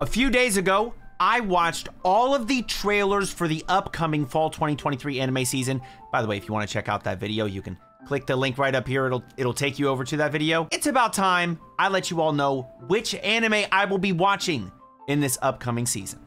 A few days ago, I watched all of the trailers for the upcoming fall 2023 anime season. By the way, if you want to check out that video, you can click the link right up here. It'll take you over to that video. It's about time I let you all know which anime I will be watching in this upcoming season.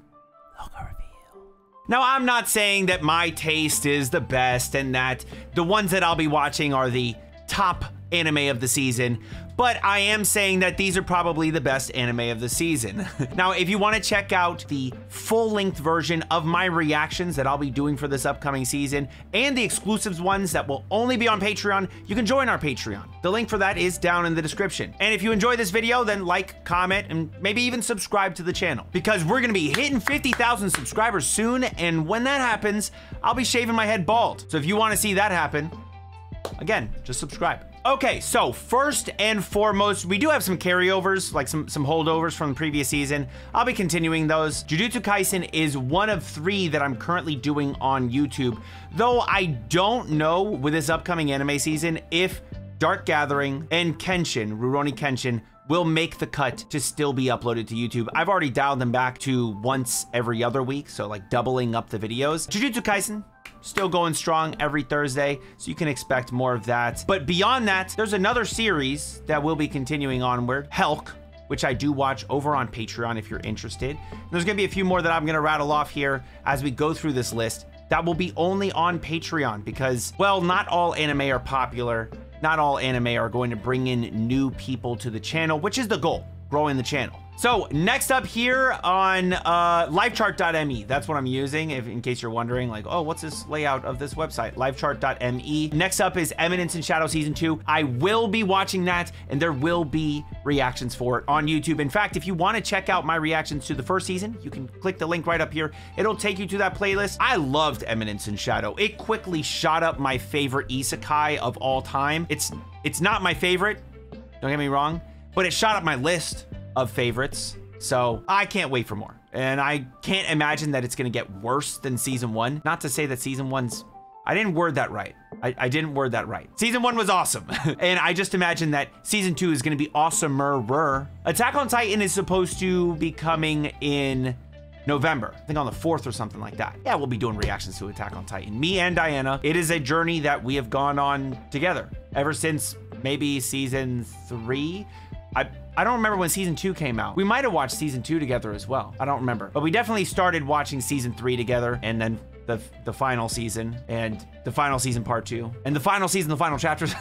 Logo reveal. Now, I'm not saying that my taste is the best and that the ones that I'll be watching are the top anime of the season, but I am saying that these are probably the best anime of the season. Now, if you want to check out the full-length version of my reactions that I'll be doing for this upcoming season and the exclusives ones that will only be on Patreon, you can join our Patreon. The link for that is down in the description. And if you enjoy this video, then like, comment, and maybe even subscribe to the channel, because we're gonna be hitting 50,000 subscribers soon, and when that happens, I'll be shaving my head bald. So if you want to see that happen, again, just subscribe. Okay, so first and foremost, we do have some carryovers, like some holdovers from the previous season. I'll be continuing those. Jujutsu Kaisen is one of 3 that I'm currently doing on YouTube, though I don't know with this upcoming anime season if Dark Gathering and Kenshin, Rurouni Kenshin, will make the cut to still be uploaded to YouTube. I've already dialed them back to once every other week, so like doubling up the videos. Jujutsu Kaisen, still going strong every Thursday, so you can expect more of that. But beyond that, there's another series that will be continuing onward, Helk, which I do watch over on Patreon if you're interested. And there's gonna be a few more that I'm gonna rattle off here as we go through this list that will be only on Patreon because, well, not all anime are popular. Not all anime are going to bring in new people to the channel, which is the goal, growing the channel. So next up here on livechart.me, that's what I'm using, in case you're wondering, like, oh, what's this layout of this website? Livechart.me. Next up is Eminence in Shadow Season 2. I will be watching that, and there will be reactions for it on YouTube. In fact, if you want to check out my reactions to the first season, you can click the link right up here. It'll take you to that playlist. I loved Eminence in Shadow. It quickly shot up my favorite isekai of all time. It's not my favorite, don't get me wrong, but it shot up my list of favorites, so I can't wait for more. And I can't imagine that it's gonna get worse than season 1. Not to say that season 1's, I didn't word that right. I didn't word that right. Season 1 was awesome. And I just imagine that season 2 is gonna be awesomer. Attack on Titan is supposed to be coming in November, I think on the 4th or something like that. Yeah, we'll be doing reactions to Attack on Titan. Me and Diana, it is a journey that we have gone on together ever since maybe season 3. I don't remember when season 2 came out. We might have watched season 2 together as well. I don't remember, but we definitely started watching season 3 together, and then the final season, and the final season part 2, and the final season, the final chapters.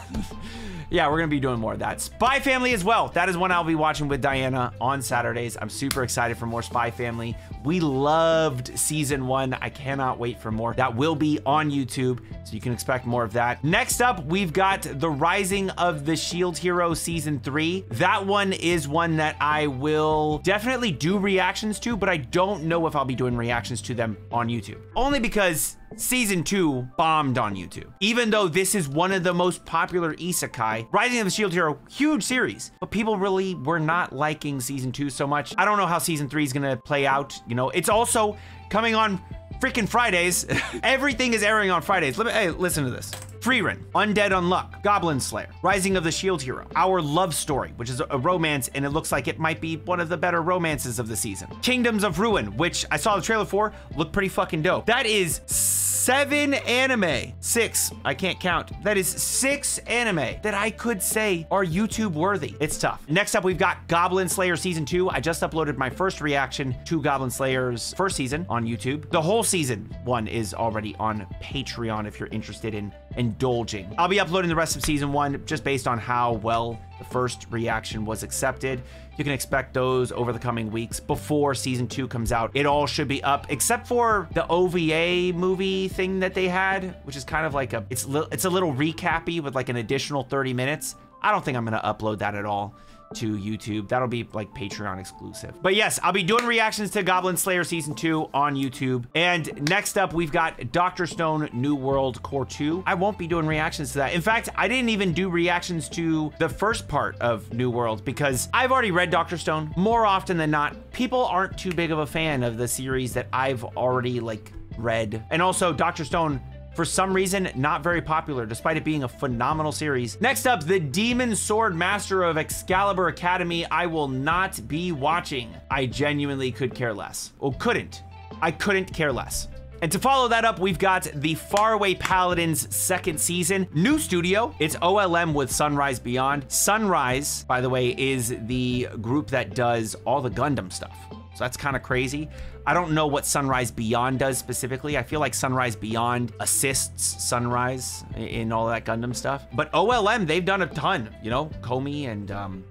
Yeah, we're gonna be doing more of that. Spy Family as well. That is one I'll be watching with Diana on Saturdays. I'm super excited for more Spy Family. We loved season 1. I cannot wait for more. That will be on YouTube, so you can expect more of that. Next up, we've got The Rising of the Shield Hero season 3. That one is one that I will definitely do reactions to, but I don't know if I'll be doing reactions to them on YouTube. Only because season 2 bombed on YouTube. Even though this is one of the most popular isekai, Rising of the Shield Hero, huge series, but people really were not liking season 2 so much. I don't know how season 3 is gonna play out. You know, it's also coming on freaking Fridays. Everything is airing on Fridays. Hey, listen to this. Frieren, Undead Unluck, Goblin Slayer, Rising of the Shield Hero, Our Love Story, which is a romance, and it looks like it might be one of the better romances of the season. Kingdoms of Ruin, which I saw the trailer for, looked pretty fucking dope. That is 7 anime. 6, I can't count. That is 6 anime that I could say are YouTube worthy. It's tough. Next up, we've got Goblin Slayer Season 2. I just uploaded my first reaction to Goblin Slayer's first season on YouTube. The whole season 1 is already on Patreon if you're interested in indulging. I'll be uploading the rest of season 1 just based on how well the first reaction was accepted. You can expect those over the coming weeks before season 2 comes out. It all should be up except for the OVA movie thing that they had, which is kind of like it's a little recappy with like an additional 30 minutes. I don't think I'm gonna upload that at all to YouTube. That'll be like Patreon exclusive. But yes, I'll be doing reactions to Goblin Slayer Season 2 on YouTube. And next up, we've got Dr. Stone New World Core 2. I won't be doing reactions to that. In fact, I didn't even do reactions to the first part of New World because I've already read Dr. Stone. More often than not, people aren't too big of a fan of the series that I've already like read. And also Dr. Stone for some reason, not very popular, despite it being a phenomenal series. Next up, the Demon Sword Master of Excalibur Academy. I will not be watching. I genuinely could care less. Well, couldn't. I couldn't care less. And to follow that up, we've got the Faraway Paladins second season. New studio. It's OLM with Sunrise Beyond. Sunrise, by the way, is the group that does all the Gundam stuff. So that's kind of crazy. I don't know what Sunrise Beyond does specifically. I feel like Sunrise Beyond assists Sunrise in all that Gundam stuff. But OLM, they've done a ton, you know, Komi, and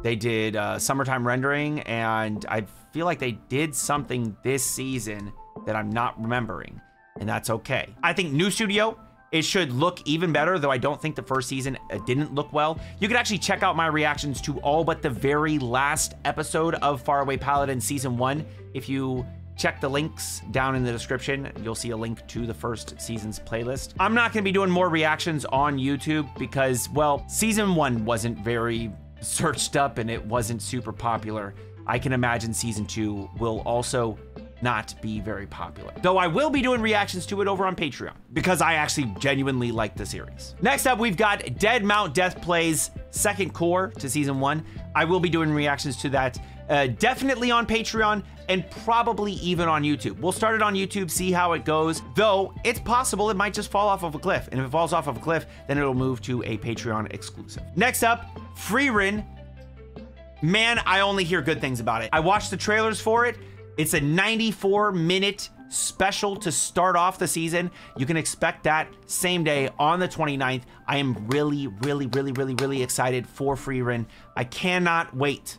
they did Summertime Rendering, and I feel like they did something this season that I'm not remembering, and that's okay. I think new studio, it should look even better, though I don't think the first season didn't look well. You can actually check out my reactions to all but the very last episode of Faraway Paladin Season 1. If you check the links down in the description, you'll see a link to the first season's playlist. I'm not gonna be doing more reactions on YouTube because, well, Season 1 wasn't very searched up and it wasn't super popular. I can imagine Season 2 will also not be very popular. Though I will be doing reactions to it over on Patreon because I actually genuinely like the series. Next up, we've got Dead Mount Death Plays second core to Season 1. I will be doing reactions to that definitely on Patreon and probably even on YouTube. We'll start it on YouTube, see how it goes, though it's possible it might just fall off of a cliff. And if it falls off of a cliff, then it'll move to a Patreon exclusive. Next up, frieren. Man, I only hear good things about it. I watched the trailers for it. It's a 94-minute special to start off the season. You can expect that same day on the 29th. I am really excited for frieren. I cannot wait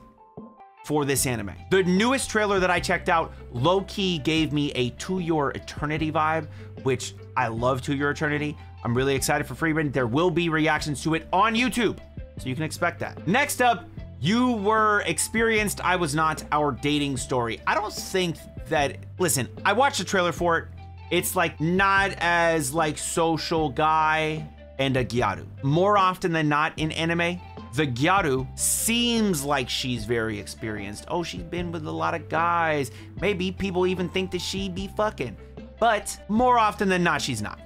for this anime. The newest trailer that I checked out low-key gave me a To Your Eternity vibe, which I love To Your Eternity. I'm really excited for frieren. There will be reactions to it on YouTube, so you can expect that. Next up, You Were Experienced, I Was Not, Our Dating Story. I don't think that, listen, I watched the trailer for it. It's like not as like social guy and a gyaru. More often than not in anime, the gyaru seems like she's very experienced. Oh, she's been with a lot of guys. Maybe people even think that she'd be fucking, but more often than not, she's not.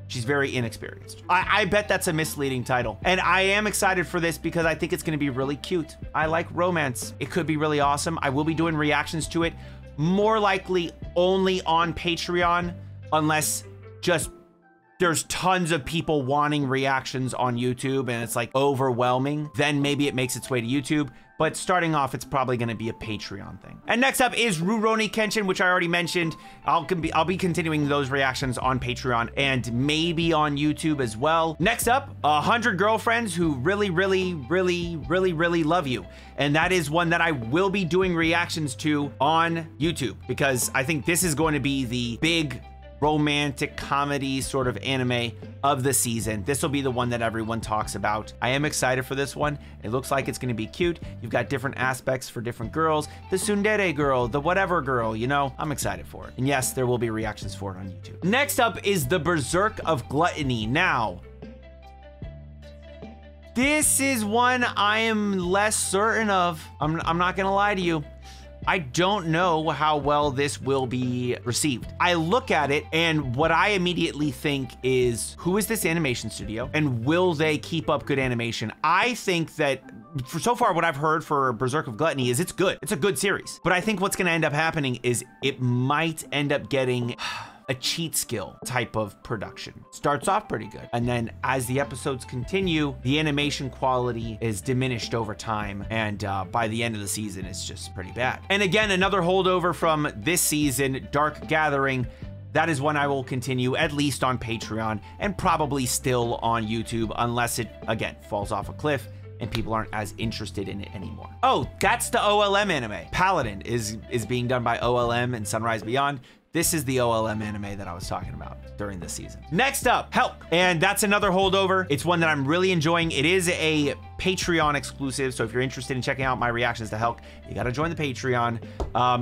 She's very inexperienced. I bet that's a misleading title. And I am excited for this because I think it's gonna be really cute. I like romance. It could be really awesome. I will be doing reactions to it, more likely only on Patreon, unless just there's tons of people wanting reactions on YouTube and it's like overwhelming. Then maybe it makes its way to YouTube. But starting off, it's probably gonna be a Patreon thing. And next up is Rurouni Kenshin, which I already mentioned. I'll be continuing those reactions on Patreon and maybe on YouTube as well. Next up, 100 Girlfriends Who Really Love You. And that is one that I will be doing reactions to on YouTube because I think this is going to be the big romantic comedy sort of anime of the season. This will be the one that everyone talks about. I am excited for this one. It looks like it's going to be cute. You've got different aspects for different girls. The tsundere girl, the whatever girl, you know, I'm excited for it. And yes, there will be reactions for it on YouTube. Next up is the Berserk of Gluttony. Now, this is one I am less certain of. I'm not gonna lie to you. I don't know how well this will be received. I look at it and what I immediately think is, who is this animation studio and will they keep up good animation? I think that for so far what I've heard for Berserk of Gluttony is it's good. It's a good series. But I think what's gonna end up happening is it might end up getting a cheat skill type of production. Starts off pretty good, and then as the episodes continue, the animation quality is diminished over time, and by the end of the season, it's just pretty bad. And again, another holdover from this season, Dark Gathering. That is one I will continue, at least on Patreon, and probably still on YouTube, unless it, again, falls off a cliff and people aren't as interested in it anymore. Oh, that's the OLM anime. Paladin is being done by OLM and Sunrise Beyond. This is the OLM anime that I was talking about during this season. Next up, Help. And that's another holdover. It's one that I'm really enjoying. It is a Patreon exclusive, so if you're interested in checking out my reactions to Help, you gotta join the Patreon.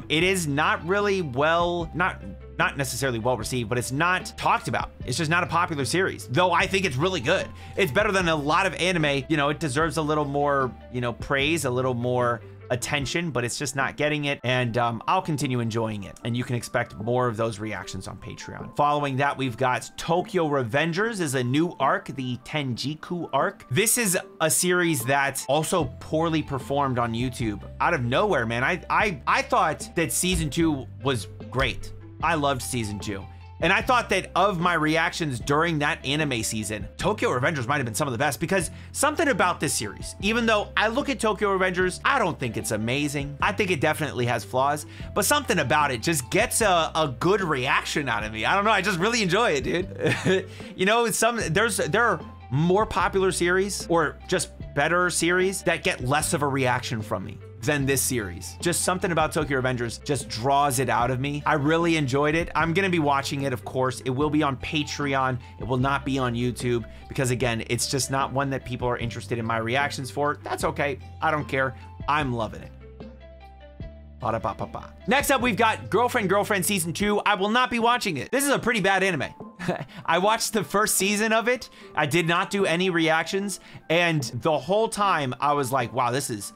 It is not really not necessarily well received, but it's not talked about. It's just not a popular series, though I think it's really good. It's better than a lot of anime. You know, it deserves a little more, you know, praise, a little more attention, but it's just not getting it. And I'll continue enjoying it. And you can expect more of those reactions on Patreon. Following that, we've got Tokyo Revengers is a new arc, the Tenjiku arc. This is a series that also poorly performed on YouTube. Out of nowhere, man. I thought that season 2 was great. I loved season 2. And I thought that of my reactions during that anime season, Tokyo Revengers might have been some of the best, because something about this series, even though I look at Tokyo Revengers, I don't think it's amazing. I think it definitely has flaws, but something about it just gets a good reaction out of me. I don't know, I just really enjoy it, dude. You know, there are more popular series or just better series that get less of a reaction from me than this series. Just something about Tokyo Revengers just draws it out of me. I really enjoyed it. I'm gonna be watching it, of course. It will be on Patreon. It will not be on YouTube, because again, it's just not one that people are interested in my reactions for. That's okay. I don't care. I'm loving it. Ba-da-ba-ba-ba. Next up, we've got Girlfriend Season 2. I will not be watching it. This is a pretty bad anime. I watched the first season of it. I did not do any reactions, and the whole time I was like, wow, this is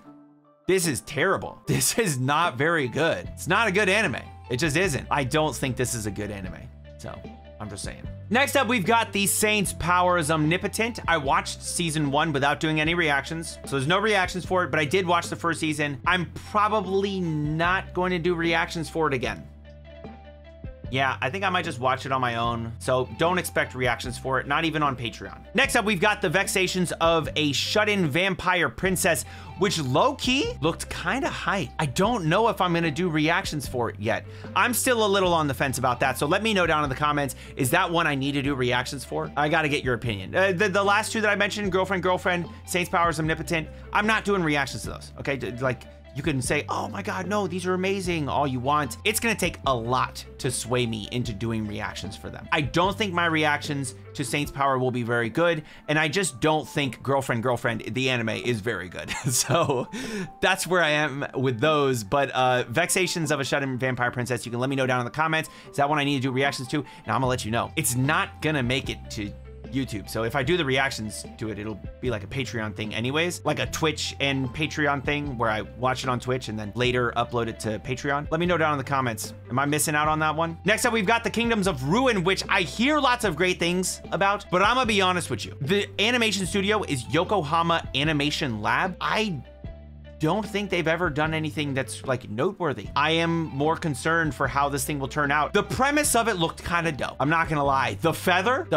terrible. This is not very good. It's not a good anime. It just isn't. I don't think this is a good anime. So I'm just saying. Next up, we've got The Saint's Power is Omnipotent. I watched season 1 without doing any reactions. So there's no reactions for it, but I did watch the first season. I'm probably not going to do reactions for it again. Yeah, I think I might just watch it on my own. So don't expect reactions for it, not even on Patreon. Next up, we've got The Vexations of a Shut-In Vampire Princess, which low-key looked kind of hype. I don't know if I'm gonna do reactions for it yet. I'm still a little on the fence about that, so let me know down in the comments, is that one I need to do reactions for? I gotta get your opinion. The last two that I mentioned, Girlfriend, Saint's Power is Omnipotent, I'm not doing reactions to those, okay? Like, you can say, oh my God, no, these are amazing, all you want. It's gonna take a lot to sway me into doing reactions for them. I don't think my reactions to Saint's Power will be very good, and I just don't think Girlfriend, the anime, is very good. So that's where I am with those, but Vexations of a Shut-In Vampire Princess, you can let me know down in the comments. Is that one I need to do reactions to? And I'm gonna let you know. It's not gonna make it to YouTube. So if I do the reactions to it, it'll be like a Patreon thing anyways, like a Twitch and Patreon thing where I watch it on Twitch and then later upload it to Patreon. Let me know down in the comments. Am I missing out on that one? Next up, we've got The Kingdoms of Ruin, which I hear lots of great things about, but I'm gonna be honest with you. The animation studio is Yokohama Animation Lab. I don't think they've ever done anything that's like noteworthy. I am more concerned for how this thing will turn out. The premise of it looked kind of dope. I'm not gonna lie. The feather.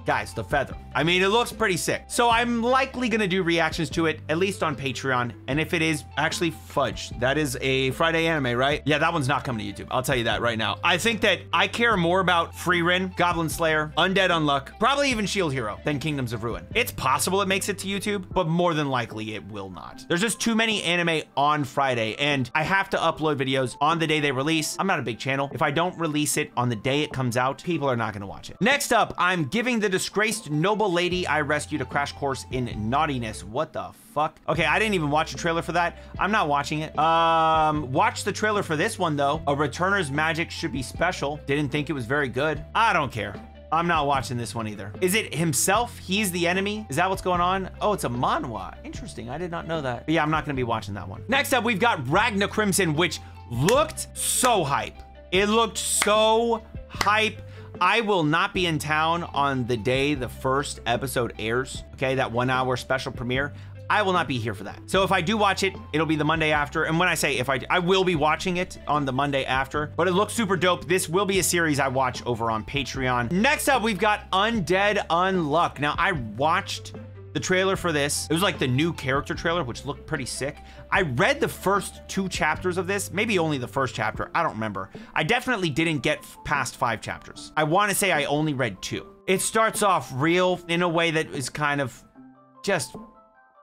Guys, the feather. I mean, it looks pretty sick. So I'm likely gonna do reactions to it, at least on Patreon. And if it is, actually fudge. That is a Friday anime, right? Yeah, that one's not coming to YouTube. I'll tell you that right now. I think that I care more about frieren, Goblin Slayer, Undead Unluck, probably even Shield Hero than Kingdoms of Ruin. It's possible it makes it to YouTube, but more than likely it will not. There's just too many anime on Friday, and I have to upload videos on the day they release. I'm not a big channel. If I don't release it on the day it comes out, people are not gonna watch it. Next up, I'm giving the disgraced noble lady I rescued a crash course in naughtiness. What the fuck? Okay, I didn't even watch a trailer for that. I'm not watching it. Watch the trailer for this one though. A returner's magic should be special. Didn't think it was very good. I don't care. I'm not watching this one either. Is it himself? He's the enemy? Is that what's going on? Oh, it's a manhwa. Interesting. I did not know that. But yeah, I'm not gonna be watching that one. Next up, we've got Ragna Crimson, which looked so hype. It looked so hype. I will not be in town on the day the first episode airs, okay? That 1 hour special premiere. I will not be here for that. So if I do watch it, it'll be the Monday after. And when I say if I will be watching it on the Monday after, but it looks super dope. This will be a series I watch over on Patreon. Next up, we've got Undead Unluck. Now, I watched the trailer for this. It was like the new character trailer, which looked pretty sick. I read the first 2 chapters of this, maybe only the first chapter, I don't remember. I definitely didn't get past 5 chapters. I want to say I only read 2. It starts off real in a way that is kind of just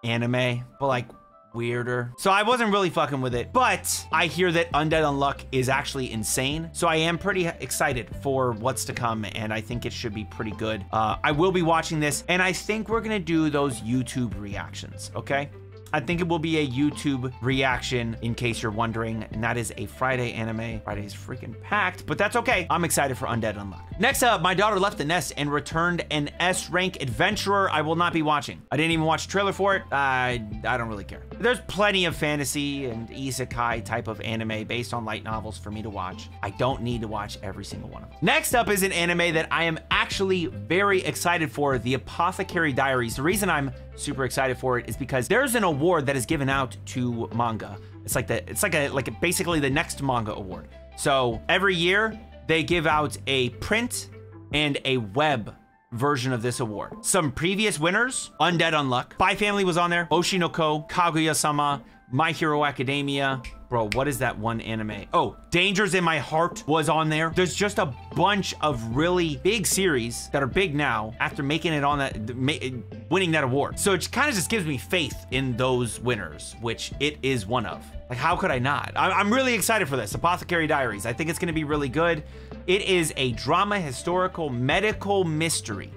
anime, but like weirder. So I wasn't really fucking with it, but I hear that Undead Unluck is actually insane. So I am pretty excited for what's to come, and I think it should be pretty good. I will be watching this, and I think we're gonna do those YouTube reactions, okay? I think it will be a YouTube reaction, in case you're wondering, and that is a Friday anime. Friday's freaking packed, but that's okay. I'm excited for Undead Unluck. Next up, my daughter left the nest and returned an S rank adventurer I will not be watching. I didn't even watch a trailer for it. I don't really care. There's plenty of fantasy and isekai type of anime based on light novels for me to watch. I don't need to watch every single one of them. Next up is an anime that I am actually very excited for, The Apothecary Diaries. The reason I'm super excited for it is because there's an award that is given out to manga. It's like basically the next manga award. So every year they give out a print and a web version of this award. Some previous winners: Undead Unluck, Spyxfamily was on there, Oshinoko, Kaguya-sama, My Hero Academia. Bro, what is that one anime? Oh, Dangers in My Heart was on there. There's just a bunch of really big series that are big now after making it on that, winning that award. So it kind of just gives me faith in those winners, which it is one of. Like, how could I not? I'm really excited for this, Apothecary Diaries. I think it's gonna be really good. It is a drama, historical, medical mystery.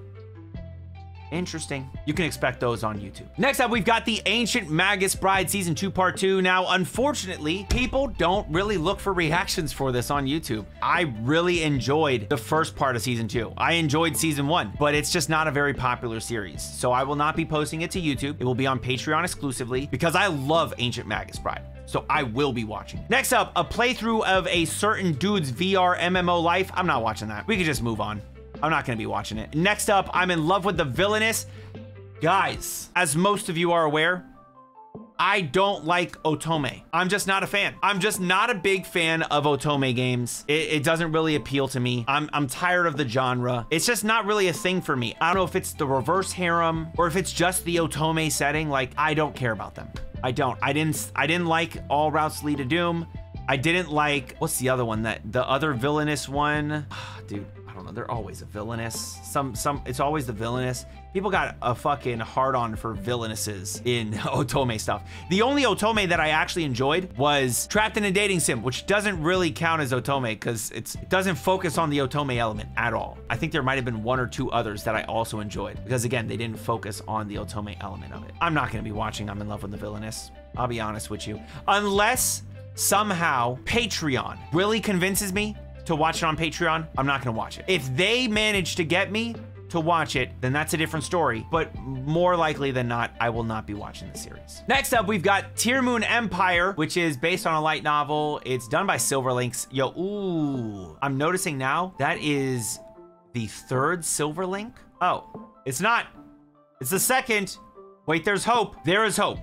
Interesting. You can expect those on YouTube. Next up, we've got The Ancient Magus Bride Season 2 Part 2. Now, unfortunately, people don't really look for reactions for this on YouTube. I really enjoyed the first part of Season 2. I enjoyed Season 1, but it's just not a very popular series. So I will not be posting it to YouTube. It will be on Patreon exclusively because I love Ancient Magus Bride. So I will be watching. Next up, a playthrough of a certain dude's VR MMO life. I'm not watching that. We could just move on. I'm not gonna be watching it. Next up, I'm in love with the villainess. Guys, as most of you are aware, I don't like otome. I'm just not a fan. I'm just not a big fan of otome games. It doesn't really appeal to me. I'm tired of the genre. It's just not really a thing for me. I don't know if it's the reverse harem or if it's just the otome setting. Like, I don't care about them. I don't. I didn't like All Routes Lead to Doom. I didn't like, what's the other one? The other villainous one? Dude, I don't know. They're always a villainous. It's always the villainous. People got a fucking hard-on for villainesses in otome stuff. The only otome that I actually enjoyed was Trapped in a Dating Sim, which doesn't really count as otome because it doesn't focus on the otome element at all. I think there might have been one or two others that I also enjoyed because, again, they didn't focus on the otome element of it. I'm not going to be watching I'm in Love with the Villainess. I'll be honest with you. Unless somehow Patreon really convinces me to watch it on Patreon, I'm not gonna watch it. If they manage to get me to watch it, then that's a different story. But more likely than not, I will not be watching the series. Next up, we've got Tear Moon Empire, which is based on a light novel. It's done by Silverlinks. Yo, ooh. I'm noticing now that is the third Silverlink. Oh, it's not. It's the second. Wait, there's hope. There is hope.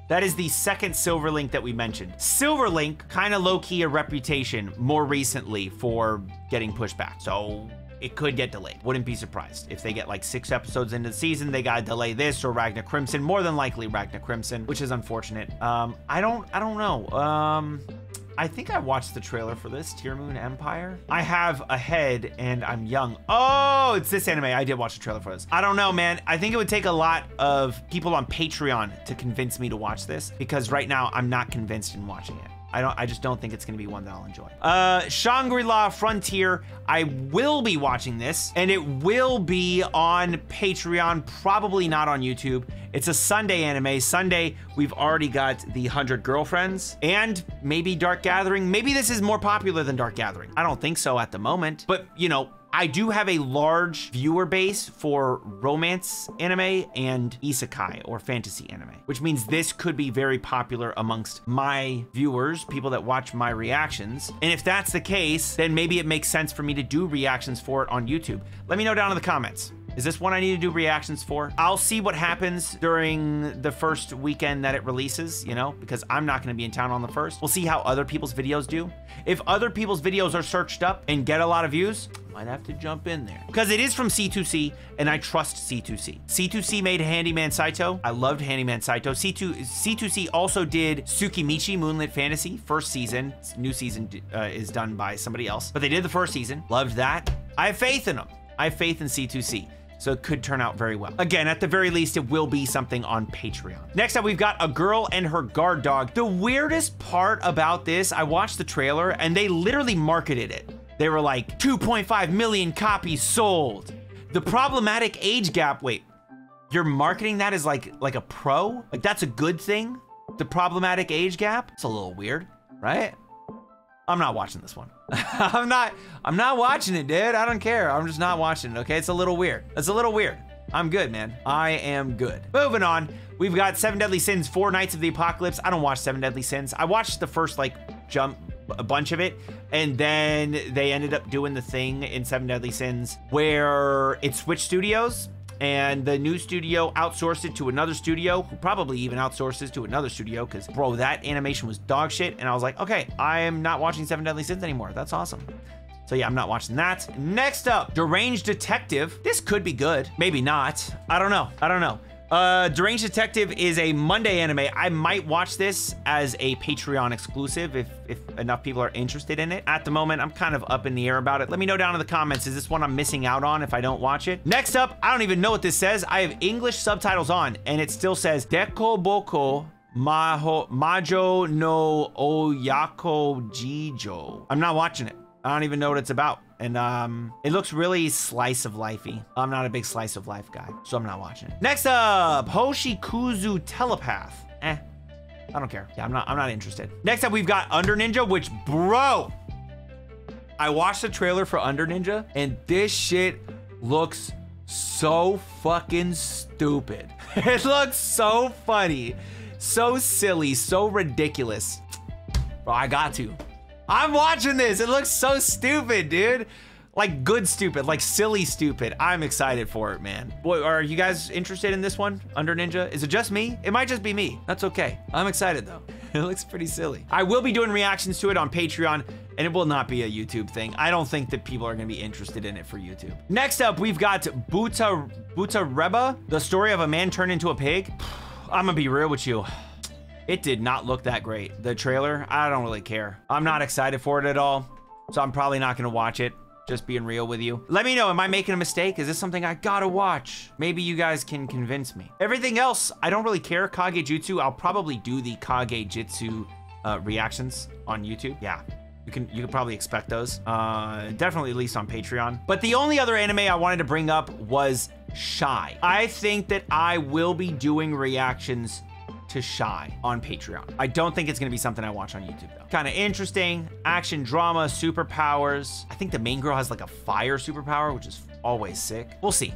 That is the second Silverlink that we mentioned. Silverlink, kind of low-key a reputation more recently for getting pushed back. So it could get delayed. Wouldn't be surprised. If they get like 6 episodes into the season, they gotta delay this or Ragnar Crimson. More than likely Ragnar Crimson, which is unfortunate. I don't know. I think I watched the trailer for this, Tear Moon Empire. I have a head and I'm young. Oh, it's this anime. I did watch the trailer for this. I don't know, man. I think it would take a lot of people on Patreon to convince me to watch this because right now I'm not convinced in watching it. I just don't think it's gonna be one that I'll enjoy. Shangri-La Frontier. I will be watching this and it will be on Patreon, probably not on YouTube. It's a Sunday anime. Sunday, we've already got the 100 Girlfriends and maybe Dark Gathering. Maybe this is more popular than Dark Gathering. I don't think so at the moment, but you know, I do have a large viewer base for romance anime and isekai or fantasy anime, which means this could be very popular amongst my viewers, people that watch my reactions. And if that's the case, then maybe it makes sense for me to do reactions for it on YouTube. Let me know down in the comments. Is this one I need to do reactions for? I'll see what happens during the first weekend that it releases, you know, because I'm not going to be in town on the 1st. We'll see how other people's videos do. If other people's videos are searched up and get a lot of views, might have to jump in there. Because it is from C2C, and I trust C2C. C2C made Handyman Saito. I loved Handyman Saito. C2C also did Tsukimichi Moonlit Fantasy, first season. New season is done by somebody else. But they did the first season. Loved that. I have faith in them. I have faith in C2C. So it could turn out very well. Again, at the very least, it will be something on Patreon. Next up, we've got A Girl and Her Guard Dog. The weirdest part about this, I watched the trailer and they literally marketed it. They were like, 2.5 million copies sold. The problematic age gap, wait, you're marketing that as like a pro? Like that's a good thing? The problematic age gap? It's a little weird, right? I'm not watching this one. I'm not watching it, dude. I don't care. I'm just not watching it, okay? It's a little weird. It's a little weird. I'm good, man. I am good. Moving on. We've got 7 Deadly Sins, 4 Nights of the Apocalypse. I don't watch 7 Deadly Sins. I watched the first, like, a bunch of it, and then they ended up doing the thing in 7 Deadly Sins where it switched studios, and the new studio outsourced it to another studio, who probably even outsources to another studio, because, bro, that animation was dog shit, and I was like, okay, I am not watching 7 Deadly Sins anymore. That's awesome. So yeah, I'm not watching that. Next up, Deranged Detective. This could be good. Maybe not. I don't know. Deranged Detective is a Monday anime. I might watch this as a Patreon exclusive if enough people are interested in it. At the moment, I'm kind of up in the air about it. Let me know down in the comments, is this one I'm missing out on if I don't watch it? Next up, I don't even know what this says. I have English subtitles on, and it still says Deko Boko Majo no Oyako Jijo. I'm not watching it. I don't even know what it's about. And it looks really slice of lifey. I'm not a big slice of life guy, so I'm not watching it. Next up, Hoshikuzu Telepath. I don't care. Yeah, I'm not interested. Next up, we've got Under Ninja, which, bro, I watched the trailer for Under Ninja, and this shit looks so fucking stupid. It looks so funny, so silly, so ridiculous. Bro, I got to. I'm watching this. It looks so stupid, dude. Like good stupid, like silly stupid. I'm excited for it, man. Boy, are you guys interested in this one, Under Ninja? Is it just me? It might just be me. That's okay. I'm excited though. It looks pretty silly. I will be doing reactions to it on Patreon, and it will not be a YouTube thing. I don't think that people are gonna be interested in it for YouTube. Next up, we've got Buta Reba, the story of a man turned into a pig. I'm gonna be real with you. It did not look that great. The trailer, I don't really care. I'm not excited for it at all, so I'm probably not gonna watch it, just being real with you. Let me know, am I making a mistake? Is this something I gotta watch? Maybe you guys can convince me. Everything else, I don't really care. Kage Jutsu, I'll probably do the Kage Jitsu reactions on YouTube. Yeah, you can probably expect those. Definitely at least on Patreon. But the only other anime I wanted to bring up was Shy. I think that I will be doing reactions to Shy on Patreon. I don't think it's gonna be something I watch on YouTube though. Kind of interesting, action, drama, superpowers. I think the main girl has like a fire superpower, which is always sick. We'll see.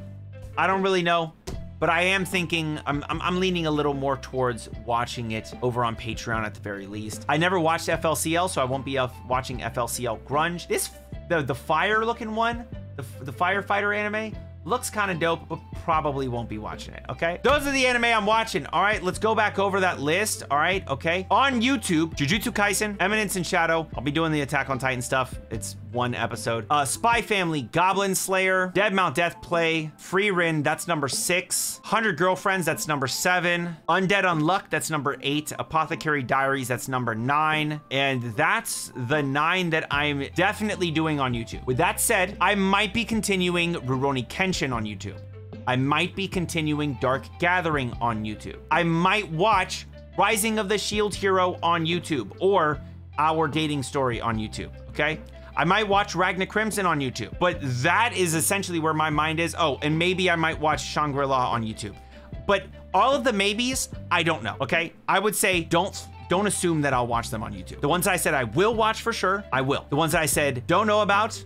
I don't really know, but I am thinking, I'm leaning a little more towards watching it over on Patreon at the very least. I never watched FLCL, so I won't be watching FLCL Grunge. This, the fire looking one, the firefighter anime, looks kind of dope, but probably won't be watching it, okay? Those are the anime I'm watching. All right, let's go back over that list. All right, okay. On YouTube, Jujutsu Kaisen, Eminence in Shadow. I'll be doing the Attack on Titan stuff. It's one episode. Spy Family, Goblin Slayer, Dead Mount Death Play, frieren, that's number 6. 100 Girlfriends, that's number 7. Undead Unluck, that's number 8. Apothecary Diaries, that's number 9. And that's the 9 that I'm definitely doing on YouTube. With that said, I might be continuing Rurouni Kenshin on YouTube. I might be continuing Dark Gathering on YouTube. I might watch Rising of the Shield Hero on YouTube, or Our Dating Story on YouTube, okay? I might watch Ragna Crimson on YouTube, but that is essentially where my mind is. Oh, and maybe I might watch Shangri-La on YouTube. But all of the maybes, I don't know, okay? I would say don't assume that I'll watch them on YouTube. The ones that I said I will watch for sure, I will. The ones that I said don't know about,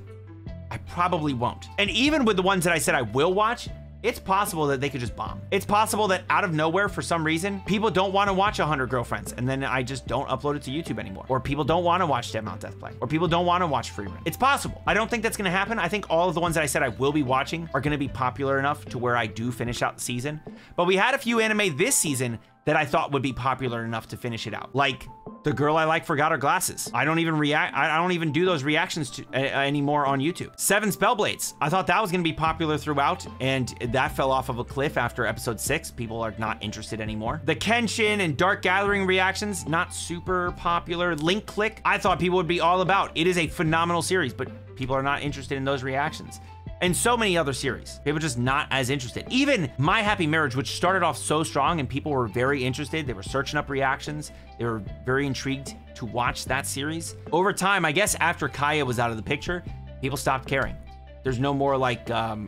I probably won't. And even with the ones that I said I will watch, it's possible that they could just bomb. It's possible that out of nowhere, for some reason, people don't want to watch 100 Girlfriends, and then I just don't upload it to YouTube anymore. Or people don't want to watch Dead Mount Death Play. Or people don't want to watch frieren. It's possible. I don't think that's going to happen. I think all of the ones that I said I will be watching are going to be popular enough to where I do finish out the season. But we had a few anime this season that I thought would be popular enough to finish it out. Like The Girl I Like Forgot Her Glasses. I don't even do those reactions to, anymore on YouTube. 7 Spellblades. I thought that was gonna be popular throughout, and that fell off of a cliff after episode 6. People are not interested anymore. The Kenshin and Dark Gathering reactions, not super popular. Link Click, I thought people would be all about. It is a phenomenal series, but people are not interested in those reactions. And so many other series. People just not as interested. Even My Happy Marriage, which started off so strong and people were very interested. They were searching up reactions. They were very intrigued to watch that series. Over time, I guess after Kaya was out of the picture, people stopped caring. There's no more like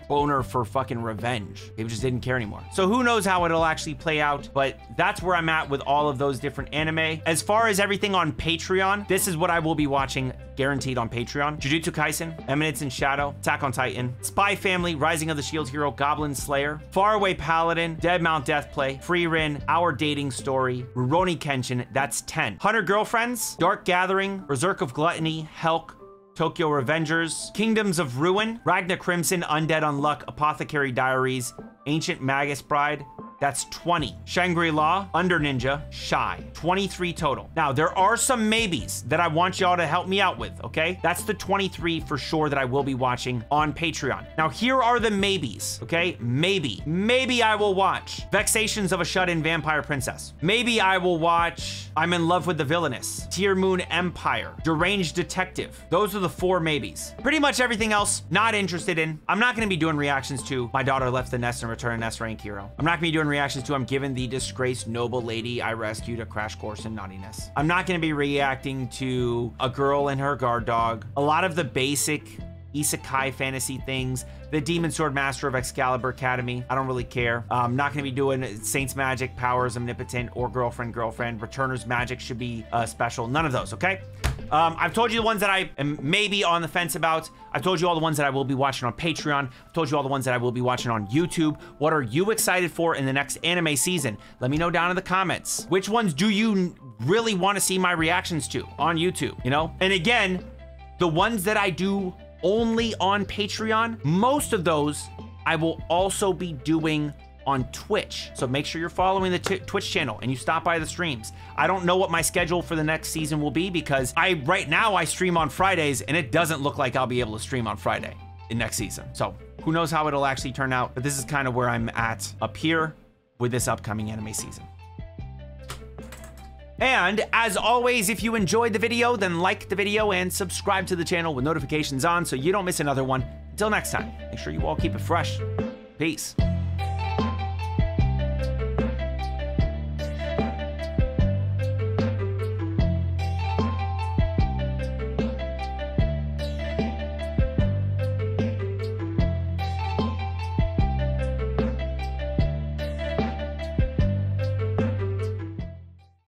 boner for fucking revenge. People just didn't care anymore. So who knows how it'll actually play out, but that's where I'm at with all of those different anime. As far as everything on Patreon, this is what I will be watching guaranteed on Patreon. Jujutsu Kaisen, Eminence in Shadow, Attack on Titan, Spy Family, Rising of the Shield Hero, Goblin Slayer, Faraway Paladin, Dead Mount Deathplay, frieren, Our Dating Story, Rurouni Kenshin, that's 10. 100 Girlfriends, Dark Gathering, Berserk of Gluttony, Helk, Tokyo Revengers, Kingdoms of Ruin, Ragna Crimson, Undead Unluck, Apothecary Diaries, Ancient Magus Bride, that's 20. Shangri-La, Under Ninja, Shy, 23 total. Now, there are some maybes that I want y'all to help me out with, okay? That's the 23 for sure that I will be watching on Patreon. Now, here are the maybes, okay? Maybe I will watch Vexations of a Shut-In Vampire Princess. Maybe I will watch I'm in Love with the Villainess, Tier Moon Empire, Deranged Detective. Those are the 4 maybes. Pretty much everything else, not interested in. I'm not gonna be doing reactions to My Daughter Left the Nest and Return an S-Rank Hero. I'm not gonna be doing reactions to I'm given the disgraced noble lady I rescued a crash course in naughtiness. I'm not going to be reacting to a girl and her guard dog. A lot of the basic isekai fantasy things, the Demon Sword Master of Excalibur Academy, I don't really care. I'm not going to be doing Saints Magic, Powers Omnipotent, or Girlfriend. Returner's Magic should be special. None of those, okay? I've told you the ones that I am maybe on the fence about. I've told you all the ones that I will be watching on Patreon. I've told you all the ones that I will be watching on YouTube. What are you excited for in the next anime season? Let me know down in the comments. Which ones do you really want to see my reactions to on YouTube, you know? And again, the ones that I do only on Patreon, most of those I will also be doing on Twitch. So make sure you're following the Twitch channel and you stop by the streams. I don't know what my schedule for the next season will be because right now I stream on Fridays and it doesn't look like I'll be able to stream on Friday in next season. So who knows how it'll actually turn out, but this is kind of where I'm at up here with this upcoming anime season. And as always, if you enjoyed the video, then like the video and subscribe to the channel with notifications on so you don't miss another one. Until next time, make sure you all keep it fresh. Peace.